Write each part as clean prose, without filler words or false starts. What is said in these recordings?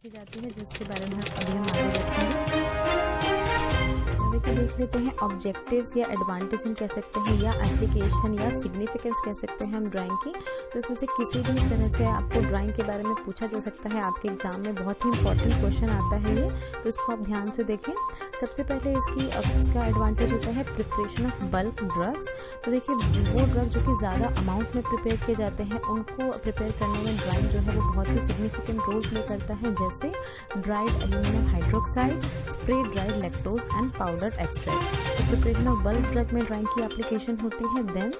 की जाती है, जिसके बारे में अभी हम आगे देखेंगे। देखिए, देख लेते हैं ऑब्जेक्टिव्स या एडवांटेज हम कह सकते हैं, या एप्लीकेशन या सिग्निफिकेंस कह सकते हैं हम ड्राइंग की। तो इसमें से किसी भी तरह से आपको ड्राइंग के बारे में पूछा जा सकता है, आपके एग्जाम में बहुत ही इंपॉर्टेंट क्वेश्चन आता है ये, तो इसको आप ध्यान से देखें। सबसे पहले इसका एडवांटेज होता है प्रिपरेशन ऑफ बल्क ड्रग्स। तो देखिए, वो ड्रग जो कि ज़्यादा अमाउंट में प्रिपेयर किए जाते हैं, उनको प्रिपेयर करने में ड्राइंग जो है वो बहुत ही सिग्निफिकेंट रोल प्ले करता है, जैसे dried aluminium hydroxide, spray dried lactose and powder extract. तो प्रिपरेशन ऑफ बल्क ड्रग में ड्राइंग की एप्लीकेशन होती है। Then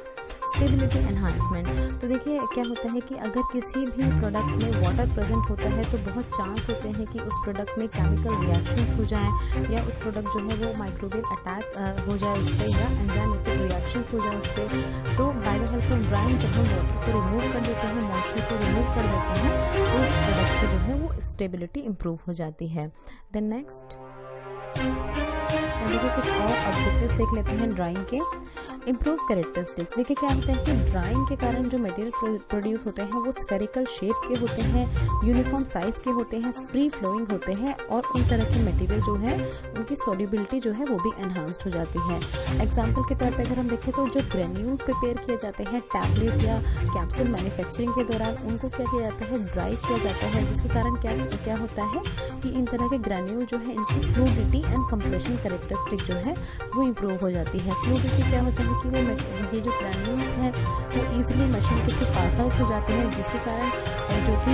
stability enhancement. तो देखिए, क्या होता है कि अगर किसी भी प्रोडक्ट में वाटर प्रेजेंट होता है तो बहुत चांस होते हैं कि उस प्रोडक्ट में केमिकल रिएक्शंस हो जाएं, या उस प्रोडक्ट जो है वो माइक्रोबियल अटैक हो जाए उस पर, या एंजाइमेटिक रिएक्शंस हो जाए उस पर। तो by the help of drawing जब हम वाटर को रिमूव कर देते हैं, मॉइस्चर को रिमूव कर देते हैं, तो उस प्रोडक्ट की जो है वो स्टेबिलिटी इंप्रूव हो जाती है। देन नेक्स्ट देखिए, कुछ और ऑब्जेक्टिव्स देख लेते हैं ड्राइंग के। Improve characteristics. देखिए, क्या होता है कि ड्राइंग के कारण जो मटेरियल प्रोड्यूस होते हैं वो स्फेरिकल शेप के होते हैं, यूनिफॉर्म साइज के होते हैं, फ्री फ्लोइंग होते हैं, और उन तरह के मटेरियल जो है उनकी सॉल्युबिलिटी जो है वो भी एनहांस्ड हो जाती है। एग्जाम्पल के तौर पर अगर हम देखें तो जो ग्रेन्यूल प्रिपेयर किए जाते हैं टैबलेट या कैप्सूल मैन्युफैक्चरिंग के दौरान, उनको क्या किया जाता है, ड्राई किया जाता है, जिसके कारण क्या होता है कि इन तरह के ग्रेन्यूल जो है इनकी फ्लूइडिटी एंड कंप्रेशन कैरेक्टरिस्टिक जो है वो इम्प्रूव हो जाती है। फ्लूइडिटी क्या होता है कि वो ये जो ग्रैन्यूल्स हैं वो ईजिली मशीन के थ्रू पास आउट हो जाते हैं, जिसके कारण जो कि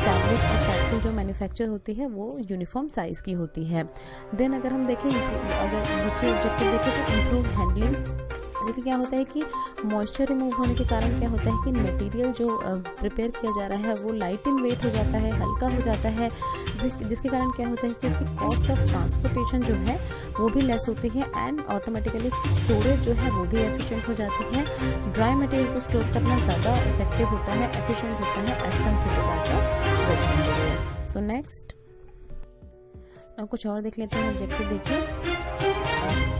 टैबलेट और कैप्सूल जो मैन्युफैक्चर होती है वो यूनिफॉर्म साइज़ की होती है। देन अगर हम देखें, अगर दूसरे ऑब्जेक्टिव देखें तो इम्प्रूव हैंडलिंग। देखिए, क्या होता है कि मॉइस्चर रिमूव होने के कारण क्या होता है कि मटेरियल जो प्रिपेयर किया जा रहा है वो लाइट इन वेट हो जाता है, हल्का हो जाता है, जिसके कारण क्या होता है कि उसकी कॉस्ट ऑफ ट्रांसपोर्टेशन जो है वो भी लेस होती है, एंड ऑटोमेटिकली उसकी स्टोरेज जो है वो भी एफिशिएंट हो जाती है। ड्राई मटेरियल को स्टोर करना ज़्यादा इफेक्टिव होता है, एफिशिएंट होता है as compare to wet material. So next कुछ और देख लेते हैं ऑब्जेक्टिव। देखिए,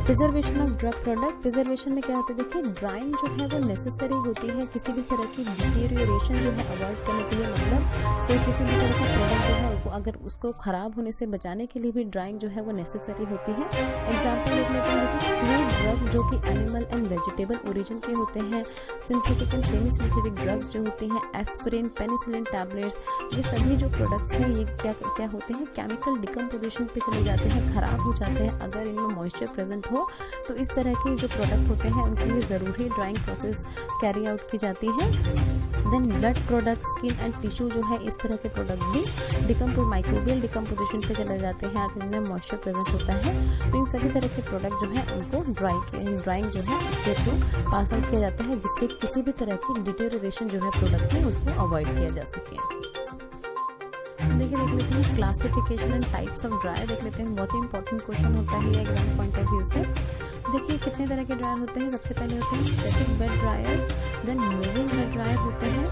preservation of drug product. Preservation में क्या होता है, देखिए ड्राइंग जो है वो नेसेसरी होती है किसी भी तरह की डिटेरियोरेशन जो है अवॉइड करने के लिए, मतलब तो किसी भी तरह का प्रोडक्ट जो है अगर उसको ख़राब होने से बचाने के लिए भी ड्राइंग जो है वो नेसेसरी होती है। एग्जाम्पल देख लेते हैं, देखिए फ्रूट ड्रग जो कि एनिमल एंड वेजिटेबल ओरिजिन के होते हैं, synthetic and semi synthetic drugs जो होती हैं, एस्पिरिन, पेनिसिलिन टैबलेट्स, ये सभी जो प्रोडक्ट्स हैं ये क्या होते हैं, केमिकल डिकम्पोजिशन पे चले जाते हैं, ख़राब हो जाते हैं अगर इनमें मॉइस्चर प्रेजेंट हो। तो इस तरह के जो प्रोडक्ट होते हैं उनके लिए ज़रूरी ड्राइंग प्रोसेस कैरी आउट की जाती है। Then blood product, skin and tissue जो है, इस तरह के प्रोडक्ट भी माइक्रोबियल डिकम्पोजिशन पे चले जाते हैं अगर इनमें मॉइस्चर प्रेजेंट होता है। तो इन सभी तरह के प्रोडक्ट जो है उनको ड्राइंग जो है उसके थ्रू पास आउट किया जाता है, जिससे किसी भी तरह की डिटेरियोरेशन जो है प्रोडक्ट में उसको अवॉइड किया जा सके। देखिए, देख लेते हैं classification and types of dryer. देख लेते हैं, बहुत ही इंपॉर्टेंट क्वेश्चन होता है एग्जाम पॉइंट ऑफ व्यू से। देखिए, कितने तरह के ड्रायर होते हैं। सबसे पहले होते हैं static bed dryer, then moving bed dryer होते हैं,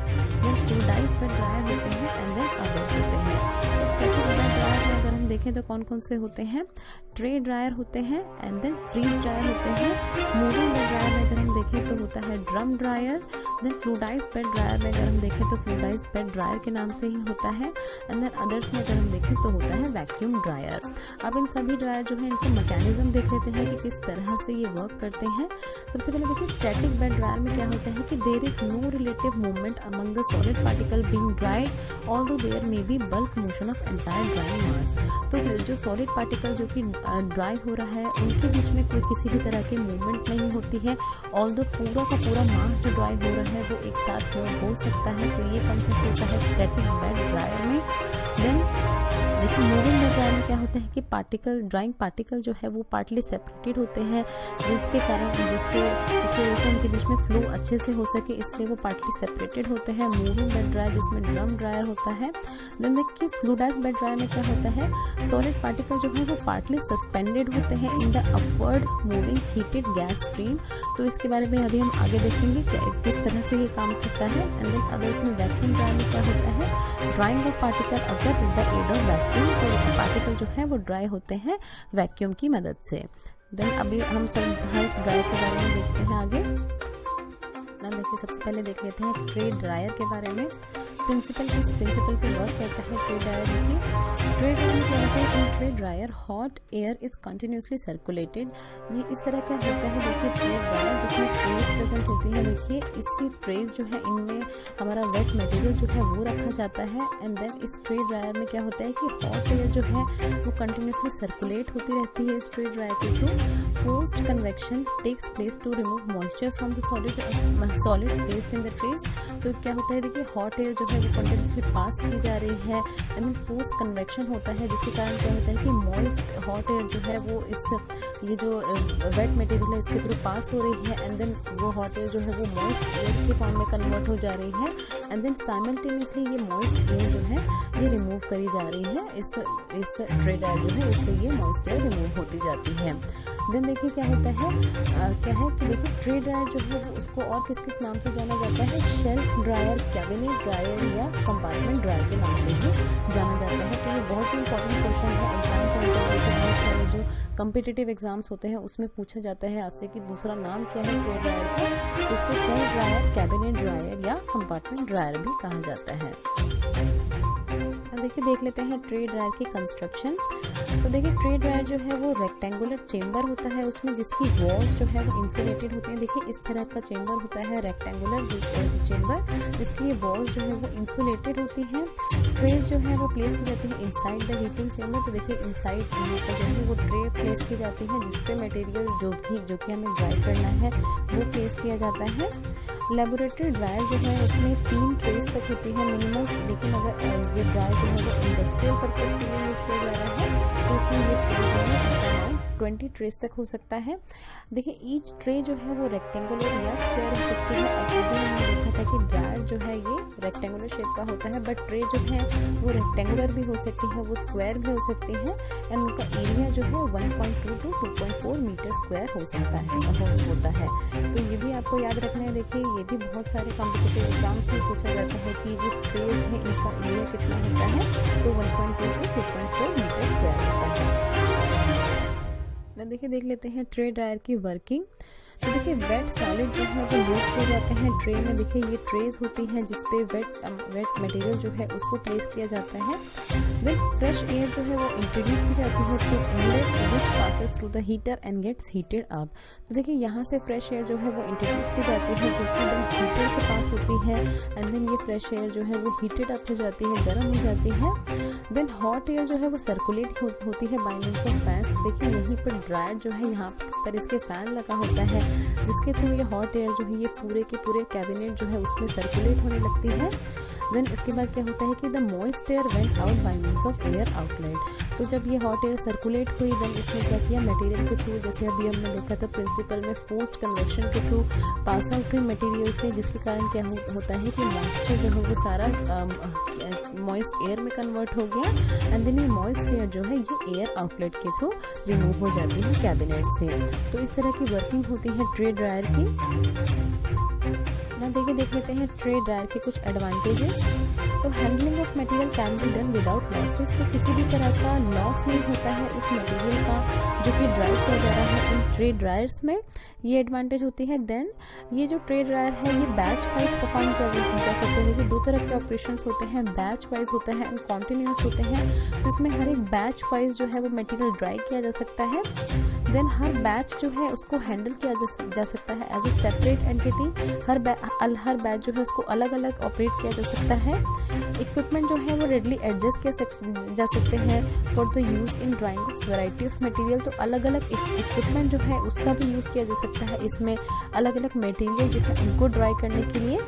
देन फ्लूइडाइज्ड बेड ड्रायर होते हैं, एंड देन अदर्स होते हैं। तो स्टैटिक बेड ड्रायर में अगर हम देखें तो कौन कौन से होते हैं, ट्रे ड्रायर होते हैं, एंड देन फ्रीज ड्रायर होते हैं। मूविंग बेड ड्रायर में अगर हम देखें तो होता है drum dryer, then fluidized bed dryer में अगर हम देखें तो फ्लूइडाइज्ड बेड ड्रायर के नाम से ही होता है, एंड देन अदर्स में अगर हम देखें तो होता है वैक्यूम ड्रायर। अब इन सभी ड्रायर जो है इनके मैकेनिज्म देख लेते हैं कि किस तरह से ये वर्क करते हैं। सबसे पहले देखिए, स्टैटिक बेड ड्रायर में क्या होता है कि there is no relative movement among the solid particle being dried, although there may be bulk motion of entire drying mass. तो जो सॉलिड पार्टिकल जो कि ड्राई हो रहा है उनके बीच में कोई किसी भी तरह की मूवमेंट नहीं होती है, ऑल्दो पूरा का पूरा मास जो ड्राई हो रहा है वो एक साथ हो सकता है। तो ये कंसेप्ट होता है स्टैटिक बेड ड्रायर में। देन देखिए, मूविंग बेड ड्रायर में क्या होता है कि ड्राइंग पार्टिकल जो है वो पार्टली सेपरेटेड होते हैं, जिसके कारण जिसके वजह से उनके बीच में फ्लो अच्छे से हो सके, इसलिए वो पार्टली सेपरेटेड होते हैं। मूविंग बेड ड्रायर जिसमें ड्रम ड्रायर होता है। देन देखिए, फ्लूइडाइज्ड बेड ड्रायर में क्या होता है, सॉलिड पार्टिकल जो है वो पार्टली सस्पेंडेड होते हैं in the upward moving heated gas stream. तो इसके बारे में अभी हम आगे देखेंगे किस तरह से ये काम करता है। एंड देन अदर्स में वैक्यूम ड्रायर में क्या होता है, ड्राइंग ऑफ पार्टिकल अगर with the aid of vacuum. तो पार्टिकल जो है वो ड्राई होते हैं वैक्यूम की मदद से। देन अभी हम सब हर ड्रायर के बारे में देखते हैं आगे ना। देखिए, सबसे पहले देख लेते हैं ट्रे ड्रायर के बारे में। प्रिंसिपल पे वर्क करता है ट्रे ड्रायर। देखिए, ट्रे ड्रायर में क्या होता है, in tray dryer hot air is continuously circulated. ये इस तरह का होता है, देखिए ट्रे ड्रायर जिसमें ट्रेस प्रेजेंट होती है। देखिए इसी ट्रेस जो है इनमें हमारा वेट मटेरियल जो है वो रखा जाता है। एंड देन इस ट्रे ड्रायर में क्या होता है कि हॉट एयर जो है वो कंटिन्यूसली सर्कुलेट होती रहती है इस ट्रे ड्रायर के through. Forced convection takes place to remove moisture from the solid placed in the trays. तो क्या होता है, देखिए हॉट एयर जो है वो कंटिन्यूसली पास की जा रही है। एंड देन फोर्स कन्वेक्शन होता है, जिसके कारण क्या होता है कि मॉइस्ट हॉट एयर जो है वो ये जो वेट मटेरियल है इसके थ्रू पास हो रही है। एंड देन वो हॉट एयर जो है वो मॉइस्ट एयर के फॉर्म में कन्वर्ट हो जा रही है। एंड देन साइमल्टेनियसली ये मॉइस्ट एयर जो है ये रिमूव करी जा रही है। इस ट्रे ड्रायर जो है इससे ये मॉइस्ट एयर रिमूव होती जाती है। देन देखिए क्या होता है, क्या है कि देखिए ट्रे ड्रायर जो है वो उसको और किस किस नाम से जाना जाता है, शेल्फ ड्रायर, कैबिनेट ड्रायर या कंपार्टमेंट ड्रायर के नाम से भी जाना जाता है। तो ये बहुत ही इंपॉर्टेंट क्वेश्चन है एग्जाम के अंदर। जो कम्पिटिटिव एग्जाम्स होते हैं उसमें पूछा जाता है आपसे कि दूसरा नाम क्या है ट्रे ड्रायर का, तो उसको शेल्फ ड्रायर, कैबिनेट ड्रायर या कंपार्टमेंट ड्रायर भी कहा जाता है। अब देखिए देख लेते हैं ट्रे ड्रायर की कंस्ट्रक्शन। तो देखिए ट्रे ड्रायर जो है वो रेक्टेंगुलर चेंबर होता है उसमें, जिसकी वॉल्स जो है वो इंसुलेटेड होती हैं। देखिए इस तरह का चेंबर होता है रेक्टेंगुलर चेंबर, जिसकी वॉल्स जो है वो इंसुलेटेड होती हैं। ट्रेस जो है वो प्लेस की जाती है इनसाइड द हीटिंग चेंबर। तो देखिए इनसाइड जो है वो ट्रे प्लेस की जाती है जिसपे मटेरियल जो कि हमें ड्राई करना है वो प्लेस किया जाता है। लेबोरेटरी ड्रायर जो है उसमें 3 ट्रेस तक होती है मिनिमम, लेकिन अगर ये ड्रायर जो है वो इंडस्ट्रियल पर्पज के लिए यूज़ किया जा रहा है तो उसमें ये ट्रे जो है 20 ट्रेस तक हो सकता है। देखिए ईच ट्रे जो है वो रेक्टेंगुलर या स्क्वायर हो सकती है। अभी हमने देखा था कि ड्रायर जो है ये रेक्टेंगुलर शेप का होता है, बट ट्रे जो है वो रेक्टेंगुलर भी हो सकती है, वो स्क्वायर भी हो सकती है। एंड उनका एरिया जो है 1.2 to 2.4 मीटर स्क्वायर हो सकता है होता है। तो ये भी आपको याद रखना है। देखिए ये भी बहुत सारे कॉम्पिटिटिव एग्जाम्स में पूछा जाता है कि जो ट्रेज है इनका एरिया कितना होता है, तो 1.2 to 2.4 मीटर स्क्वायर होता है। देखिए देख लेते हैं ट्रे ड्रायर की वर्किंग। तो देखिए वेट सॉलिड जो है वो लोड किए जाते हैं ट्रे में। देखिए ये ट्रेज होती हैं जिसपे वेट मटेरियल जो है उसको प्लेस किया जाता है। देन फ्रेश एयर जो है वो इंट्रोड्यूस की जाती है through inlet which passes through the heater and gets heated up. तो देखिए यहाँ से फ्रेश एयर जो है वो इंट्रोड्यूस की जाती है जो कि देन हीटर से पास होती है। एंड देन ये फ्रेश एयर जो है वो हीटेड अप हो जाती है, गर्म हो जाती है। देन हॉट एयर जो है वो सर्कुलेट होती है बाय मींस ऑफ फैंस। देखिए यहीं पर ड्रायर जो है यहाँ पर इसके फैन लगा होता है जिसके थ्रू ये हॉट एयर जो है ये पूरे के पूरे कैबिनेट जो है उसमें सर्कुलेट होने लगती है। देन इसके बाद क्या होता है कि the moist air vent out by means of air outlet. तो जब ये हॉट एयर सर्कुलेट हुई देन इसने क्या किया, मटेरियल के थ्रू, जैसे अभी हमने देखा था प्रिंसिपल में, फोर्स्ड कन्वेक्शन के थ्रू पास आउट हुई मटेरियल से, जिसके कारण क्या होता है कि मॉइस्चर जो है वो सारा मॉइस्ट एयर में कन्वर्ट हो गया। एंड देन ये मॉइस्ट एयर जो है ये एयर आउटलेट के थ्रू रिमूव हो जाती है कैबिनेट से। तो इस तरह की वर्किंग होती है ट्रे ड्रायर की। देखिए देख लेते हैं ट्रे ड्रायर के कुछ एडवांटेजेस। तो handling of material can be done without losses. तो किसी भी तरह का लॉस नहीं होता है उस मटेरियल का जो कि ड्राई किया जा रहा है इन ट्रे ड्रायर्स में, ये एडवांटेज होती है। देन ये जो ट्रे ड्रायर है ये बैच वाइज परफॉर्म किया जा सकते हैं। कि 2 तरह के ऑपरेशंस होते हैं, बैच वाइज होते हैं एंड कॉन्टिन्यूस होते हैं। तो इसमें हर एक बैच वाइज जो है वो मटेरियल ड्राई किया जा सकता है। देन हर बैच जो है उसको हैंडल किया जा सकता है एज ए सेपरेट एंटिटी। हर बैच जो है उसको अलग अलग ऑपरेट किया जा सकता है। इक्विपमेंट जो है वो रेडली एडजस्ट किया जा सकते हैं for the use in drying of variety of material. तो अलग अलग इक्विपमेंट जो है उसका भी यूज़ किया जा सकता है इसमें, अलग अलग मटेरियल जो है उनको ड्राई करने के लिए।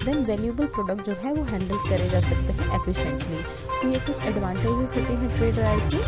देन वैल्यूएबल प्रोडक्ट जो है वो हैंडल करे जा सकते हैं एफिशिएंटली। तो ये कुछ एडवांटेजेस होते हैं ट्रे ड्रायर की।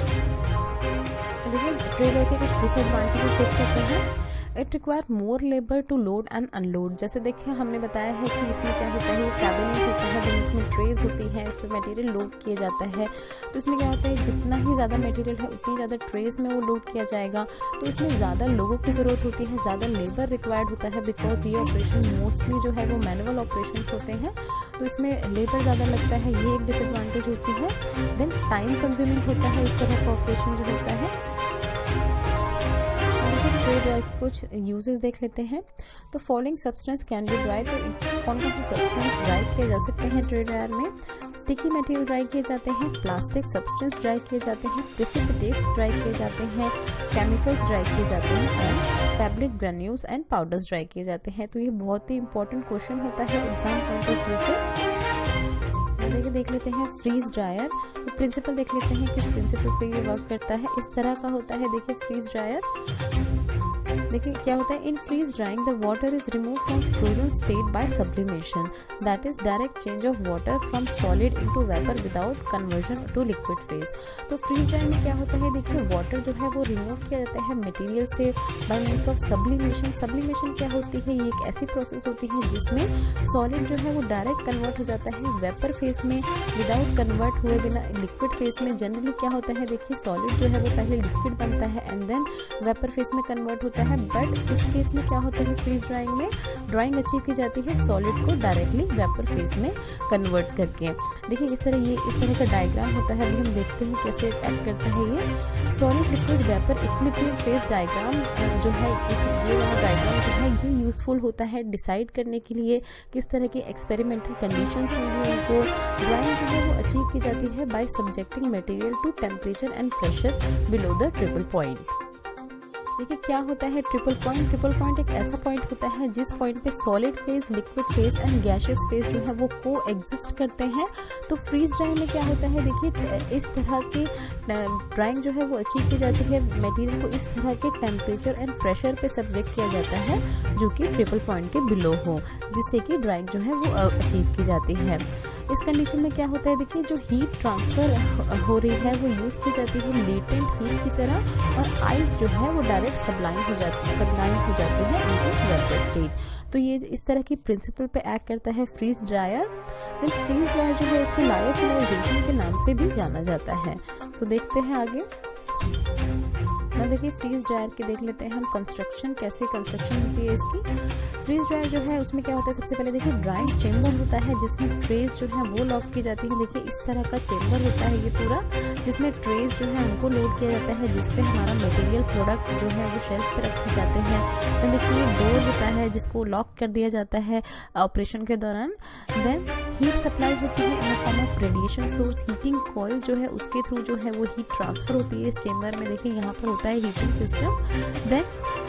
देखिए ट्रे ड्रायर के कुछ डिसएडवांटेजेस देख सकते हैं। It require more labour to load and unload. जैसे देखिए हमने बताया है कि इसमें क्या होता है, कैबिनेट होता है, then इसमें ट्रेज होती हैं, इसमें मटेरियल लोड किया जाता है। तो इसमें क्या होता है, जितना ही ज़्यादा मटेरियल है उतनी ज़्यादा ट्रेज में वो लोड किया जाएगा। तो इसमें ज़्यादा लोगों की ज़रूरत होती है, ज़्यादा लेबर रिक्वायर्ड होता है, बिकॉज ये ऑपरेशन मोस्टली जो है वो मैनुअल ऑपरेशन होते हैं। तो इसमें लेबर ज़्यादा लगता है, ये एक डिसएडवांटेज होती है। देन टाइम कंज्यूमिंग होता है इस तरह का ऑपरेशन जो होता है। ट्रे ड्रायर के कुछ यूजेस देख लेते हैं। तो following substance can be dry. तो कौन कौन से सब्सटेंस ड्राई किए जा सकते हैं ट्रे ड्रायर में? स्टिकी मटेरियल ड्राई किए जाते हैं, प्लास्टिक सब्सटेंस ड्राई किए जाते हैं, प्रेसिपिटेट्स ड्राई किए जाते हैं, केमिकल्स ड्राई किए जाते हैं and tablet granules and powders dry किए जाते हैं। तो ये बहुत ही इंपॉर्टेंट क्वेश्चन होता है एग्जाम पॉइंट ऑफ व्यू से। देखिए देख लेते हैं फ्रीज ड्रायर। तो प्रिंसिपल देख लेते हैं किस प्रिंसिपल पे ये वर्क करता है। इस तरह का होता है देखिए फ्रीज ड्रायर। देखिए क्या होता है, in freeze drying the water is remove from frozen state by sublimation, that is direct change of water from solid into vapour without conversion to liquid phase. तो फ्रीज ड्राइंग में क्या होता है, देखिए वाटर जो है वो रिमूव किया जाता है मटेरियल से by means of sublimation. Sublimation क्या होती है, ये एक ऐसी प्रोसेस होती है जिसमें सॉलिड जो है वो डायरेक्ट कन्वर्ट हो जाता है वेपर फेज में विदाउट कन्वर्ट हुए बिना लिक्विड फेज में। जनरली क्या होता है, देखिए सॉलिड जो है वो पहले लिक्विड बनता है एंड देन वेपर फेज में कन्वर्ट होता है। बट इस केस में क्या होता है, फ्रीज ड्राइंग में ड्राइंग अचीव की जाती है सॉलिड को डायरेक्टली वेपर फेज में कन्वर्ट करके। देखिए इस तरह का डायग्राम होता है। अभी हम देखते हैं कैसे एक्ट करता है ये solid liquid vapour equilibrium phase diagram जो है। ये वाला डायग्राम जो है ये यूजफुल होता है डिसाइड करने के लिए किस तरह की एक्सपेरिमेंटल कंडीशंस होंगी उनको। ड्राइंग जो है वो अचीव की जाती है by subjecting material to temperature and pressure below the triple point. देखिए क्या होता है ट्रिपल पॉइंट। ट्रिपल पॉइंट एक ऐसा पॉइंट होता है जिस पॉइंट पे solid phase, liquid phase and gaseous phase जो है वो को एग्जिस्ट करते हैं। तो फ्रीज ड्राइंग में क्या होता है, देखिए इस तरह की ड्राइंग जो है वो अचीव की जाती है। मटेरियल को इस तरह के टेम्परेचर एंड प्रेशर पे सब्जेक्ट किया जाता है जो कि ट्रिपल पॉइंट के बिलो हो, जिससे कि ड्राइंग जो है वो अचीव की जाती है। इस कंडीशन में क्या होता है, देखिए जो हीट ट्रांसफ़र हो रही है वो यूज़ की जाती है लेटेंट हीट की तरह, और आइस जो है वो डायरेक्ट सब्लाइन हो जाती है इनटू वेपर स्टेट। तो ये इस तरह की प्रिंसिपल पे एक्ट करता है freeze dryer. Then freeze dryer जो है इसको लायोफिलाइजेशन के नाम से भी जाना जाता है। सो देखते हैं आगे। देखिए फ्रीज ड्रायर के देख लेते हैं हम कंस्ट्रक्शन, कैसे कंस्ट्रक्शन होती है इसकी। फ्रीज ड्रायर जो है उसमें क्या होता है, सबसे पहले देखिए ड्राइंग चेम्बर होता है जिसमें ट्रेस जो है वो लॉक की जाती है। देखिए इस तरह का चेम्बर होता है ये पूरा, जिसमें ट्रेस जो है उनको लोड किया जाता है, जिसपे हमारा मटेरियल प्रोडक्ट जो है वो शेल्फ पे रखे जाते हैं। तो देखिए डोर होता है जिसको लॉक कर दिया जाता है ऑपरेशन के दौरान। देन हीट सप्लाई होती है in form of radiation source. Heating coil जो है उसके थ्रू जो है वो हीट ट्रांसफर होती है इस चेम्बर में। देखिए यहाँ पर होता है heating system. Then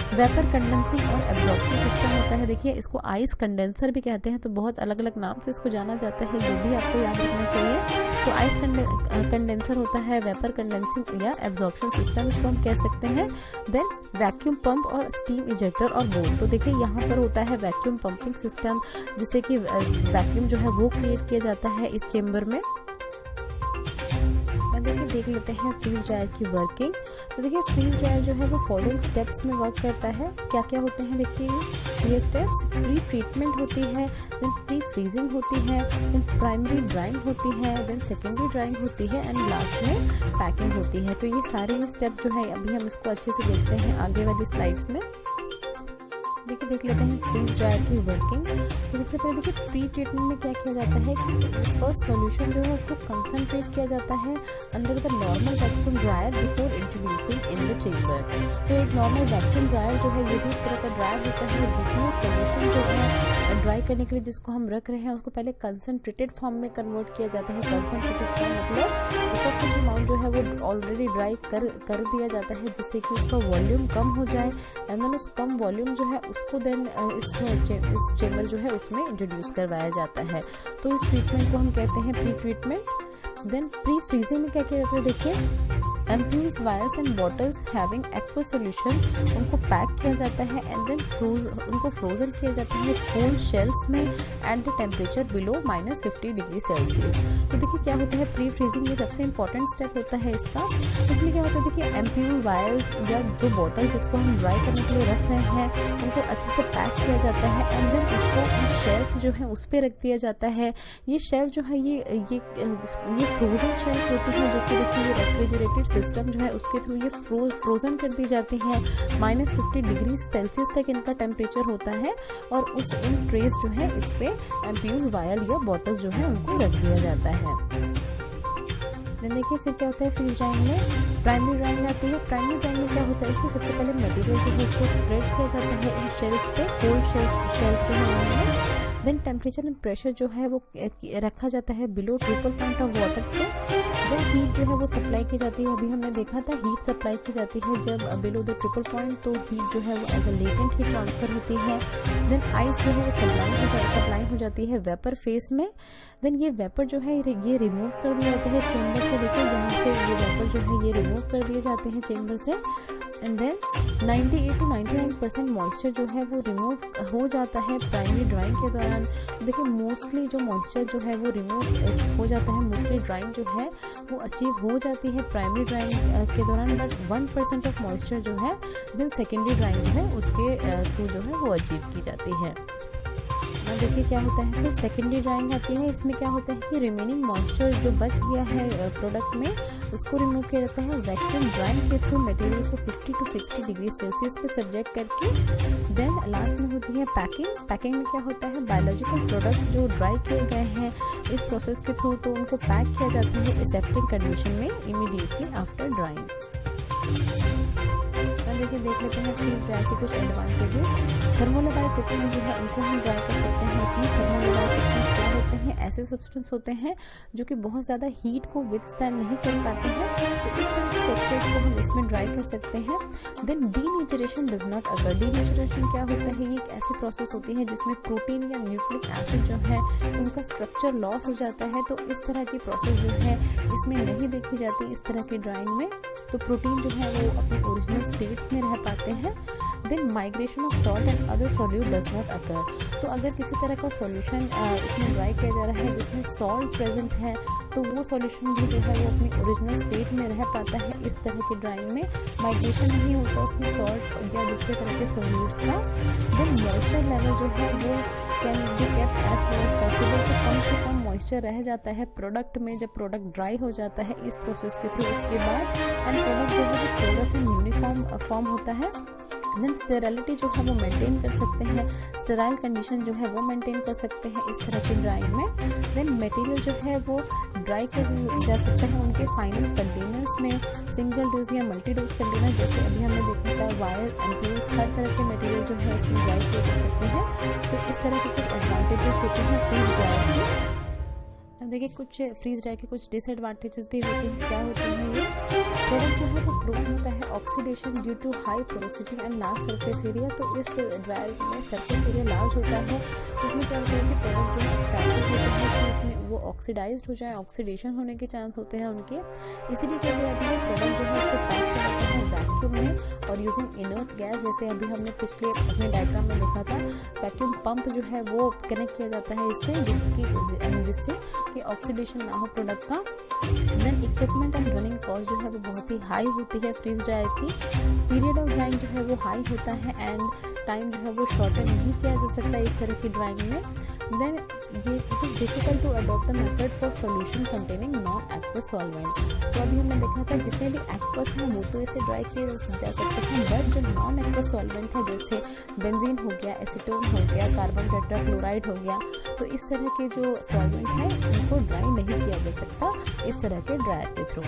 vapour condensing और एब्जॉर्प्शन सिस्टम होता है। देखिए इसको आइस कंडेंसर भी कहते हैं, तो बहुत अलग अलग नाम से इसको जाना जाता है, ये भी आपको याद रखना चाहिए। तो आइस कंडेंसर होता है, वेपर कंडेंसिंग या एब्जॉर्प्शन सिस्टम इसको हम कह सकते हैं। देन वैक्यूम पंप और स्टीम इजेक्टर और बोथ। तो देखिए यहाँ पर होता है वैक्यूम पंपिंग सिस्टम, जिससे कि वैक्यूम जो है वो क्रिएट किया जाता है इस चेम्बर में। देखिए देख लेते हैं फ्रीज ड्रायर की वर्किंग। तो देखिए फ्रीज ड्रायर जो है वो फॉलोइंग स्टेप्स में वर्क करता है। क्या क्या होते हैं देखिए ये स्टेप्स। प्री ट्रीटमेंट होती है, देन प्री फ्रीजिंग होती है, देन प्राइमरी ड्राइंग होती है, देन सेकेंडरी ड्राइंग होती है एंड लास्ट में पैकिंग होती है। तो ये सारे स्टेप जो है अभी हम इसको अच्छे से देखते हैं आगे वाली स्लाइड्स में। देखिए देख लेते हैं फ्रीज ड्रायर की वर्किंग। तो सबसे पहले देखिए प्री ट्रीटमेंट में क्या किया जाता है कि फर्स्ट सॉल्यूशन जो है उसको कंसंट्रेट किया जाता है under the normal vacuum dryer before introducing in the chamber. तो एक नॉर्मल वैक्यूम ड्रायर जो है ये भी एक तरह का ड्रायर होता है जिसमें सॉल्यूशन जो है ड्राई करने के लिए जिसको हम रख रहे हैं उसको पहले कंसंट्रेटेड फॉर्म में कन्वर्ट किया जाता है। कंसंट्रेटेड फॉर्म मतलब उसका कुछ अमाउंट जो है वो ऑलरेडी ड्राई कर दिया जाता है जिससे कि उसका वॉल्यूम कम हो जाए एंड देन उस कम वॉल्यूम जो है उसको देन इस चेम्बर जो है उसमें इंट्रोड्यूस करवाया जाता है। तो इस ट्रीटमेंट को हम कहते हैं pretreatment. Then prefreezing में क्या किया जाता है, देखिए ampoules vials and bottles having aqua solution उनको पैक किया जाता है एंड देन उनको फ्रोजन किया जाता है कोल्ड शेल्स में at the temperature below -50 degree Celsius. तो देखिए क्या होता है प्री फ्रीजिंग में सबसे इंपॉर्टेंट स्टेप होता है इसका। इसमें क्या होता है, देखिए एम्प्यूज वायर या जो बॉटल जिसको हम ड्राई करने के लिए रख रहे हैं उनको अच्छे से पैक किया जाता है एंड देन उसको शेल्फ जो है उस पर रख दिया जाता है। ये शेल्फ जो है ये फ्रोजन शेल्फ होती है जो कि देखिए ये रेफ्रिजरेटेड सिस्टम जो है उसके थ्रू ये फ्रोजन कर दी जाती है। -50 डिग्री सेल्सियस तक इनका टेम्परेचर होता है और उस इन ट्रेस जो है इस पे एम्प्यूज वायर या बॉटल्स जो है उनको रख दिया जाता है। देखिए फिर क्या होता है फ्रीज ड्राइंग में प्राइमरी ड्राइंग आती है। प्राइमरी ड्राइंग में क्या होता है कि सबसे पहले मटेरियल जो है उसको स्प्रेड किया जाता है इन शेल्फ पे, कोल्ड शेल्फ जो है उनमें। देन टेम्परेचर एंड प्रेशर जो है वो रखा जाता है below triple point of water पे। देन हीट जो है वो सप्लाई की जाती है, अभी हमने देखा था हीट सप्लाई की जाती है जब बिलो द ट्रिपल पॉइंट, तो हीट जो है वो as a latent heat transfer होती है। देन आइस जो है वो सप्लाई हो जाती है वेपर फेस में। देन ये वेपर जो है ये रिमूव कर दिए जाते हैं चेंबर से, देखिए यहाँ से ये वेपर जो है ये रिमूव कर दिए जाते हैं चेंबर से। एंड देन 98 to 99% मॉइस्चर जो है वो रिमूव हो जाता है प्राइमरी ड्राइंग के दौरान। देखिए मोस्टली जो मॉइस्चर जो है वो रिमूव हो जाता है, मोस्टली ड्राइंग जो है वो अचीव हो जाती है प्राइमरी ड्राइंग के दौरान, बट 1% ऑफ मॉइस्चर जो है देन सेकेंडरी ड्राइंग जो है उसके थ्रू जो है वो अचीव की जाती है। देखिए क्या होता है फिर सेकेंडरी ड्राइंग आती है। इसमें क्या होता है कि रिमेनिंग मॉइस्चर जो बच गया है प्रोडक्ट में उसको रिमूव किया जाता है वैक्यूम ड्राइंग के थ्रू मटेरियल को 50 to 60 डिग्री सेल्सियस पे सब्जेक्ट करके। देन लास्ट में होती है पैकिंग। पैकिंग में क्या होता है बायोलॉजिकल प्रोडक्ट जो ड्राई किए गए हैं इस प्रोसेस के थ्रू, तो उनको पैक किया जाता है एसेप्टिक कंडीशन में इमीडिएटली आफ्टर ड्राइंग। देखिए देख लेते हैं फ्रीज ड्राई के कुछ एडवांटेजेस। थर्मोलेबाइल सेक्शन जो है उनको हम ड्राई कर सकते हैं। इसमें थर्मोलेबाइल सेक्शन क्या होते हैं, ऐसे सब्सटेंस होते हैं जो कि बहुत ज़्यादा हीट को विथस्टैंड नहीं कर पाते हैं, तो इस तरह के सब्सटेंस को हम इसमें ड्राई कर सकते हैं। Then denaturation does not occur. Denaturation क्या होता है, ये एक ऐसी प्रोसेस होती है जिसमें प्रोटीन या न्यूक्लिक एसिड जो है उनका स्ट्रक्चर लॉस हो जाता है, तो इस तरह की प्रोसेस जो है इसमें नहीं देखी जाती इस तरह की ड्राइंग में, तो प्रोटीन जो है वो अपने ओरिजिनल स्टेट्स में रह पाते हैं। Then migration of salt and other solute does not occur. तो अगर किसी तरह का सॉल्यूशन इसमें ड्राई किया जा रहा है जिसमें सॉल्ट प्रेजेंट है, तो वो सॉल्यूशन भी जो है वो अपनी ओरिजिनल स्टेट में रह पाता है इस तरह की ड्राइंग में। माइग्रेशन नहीं होता उसमें सॉल्ट या दूसरे तरह के सॉल्यूट्स का। देन मॉइस्चर लेवल जो है वो can be kept as low as possible. तो कम से कम मॉइस्चर रह जाता है प्रोडक्ट में जब प्रोडक्ट ड्राई हो जाता है इस प्रोसेस के थ्रू उसके बाद, एंड प्रोडक्ट जो है थोड़ा सा यूनिफॉर्म फॉर्म होता है। देन स्टेरिलिटी जो है वो मेंटेन कर सकते हैं, स्टेराइल कंडीशन जो है वो मेंटेन कर सकते हैं इस तरह की ड्राइंग में। देन मटेरियल जो है वो ड्राई किया जा सकता है उनके फाइनल कंटेनर्स में, सिंगल डोज या मल्टी डोज कंटेनर, जैसे अभी हमने देखा था वायर एम्प्यूज, हर तरह के मटेरियल जो है इसमें ड्राई किए जा सकते हैं। तो इस तरह के कुछ एडवांटेजेस होते हैं फ्रीज ड्राई के। देखिए कुछ फ्रीज ड्राई के कुछ डिसएडवांटेजेस भी होते हैं। क्या होते हैं ये, प्रोडक्ट जो है वो प्रोन होता है oxidation due to high porosity and large surface area. तो इस ड्रायर में सरफेस एरिया लार्ज होता है, इसमें क्या होता है कि प्रोडक्ट जो है चांसेस होते हैं कि उसमें वो ऑक्सीडाइज्ड हो जाए, ऑक्सीडेशन होने के चांस होते हैं उनके। इसीलिए क्या जाता है प्रोडक्ट जो है उसको पैक किया जाता है वैक्यूम में और यूजिंग इनर्ट गैस, जैसे अभी हमने पिछले अपने डायग्राम में देखा था वैक्यूम पंप जो है वो कनेक्ट किया जाता है इससे, जिससे कि ऑक्सीडेशन ना हो प्रोडक्ट का। Then equipment and running cost जो है वो बहुत ही हाई होती है फ्रीज ड्रायर की। पीरियड ऑफ ड्राइंग जो है वो हाई होता है एंड टाइम जो है वो शॉर्टन नहीं किया जा सकता इस तरह की ड्राइंग में। देन ये it is difficult to adopt the method for solution containing non aqueous solvent. तो अभी हमने देखा था जितने भी एक्वस हैं वो तो इसे ड्राई किए जा सकते हैं, बट जो नॉन एक्वस सॉल्वेंट है जैसे बेंजीन हो गया, एसीटोन हो गया, कार्बन टेट्राक्लोराइड हो गया, तो इस तरह के जो सॉल्वेंट है उनको ड्राई नहीं किया जा सकता इस तरह के ड्रायर के थ्रू।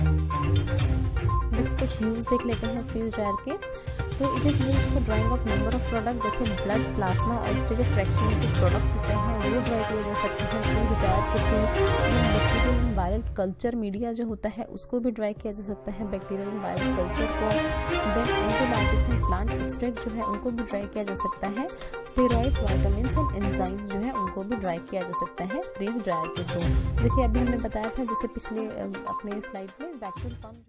कुछ यूज देख लेते हैं फ्रीज ड्रायर के। तो it is use for drying of number of product, जैसे ब्लड, प्लाज्मा और इसके जो फ्रैक्शन के प्रोडक्ट होते हैं वो ड्राई किए जा सकते हैं फ्रीज ड्रायर के through. Bacterial and viral culture media जो होता है उसको भी ड्राई किया जा सकता है, बैक्टीरियल एंड वायरल कल्चर को। Then antibiotics and plant extract जो है उनको भी ड्राई किया जा सकता है। स्टेरॉइड्स, वाइटामिन्स एंड एंजाइम्स जो है उनको भी ड्राई किया जा सकता है फ्रीज ड्रायर के थ्रू। देखिए अभी हमने बताया था जैसे पिछले अपने स्लाइड में वैक्यूम पंप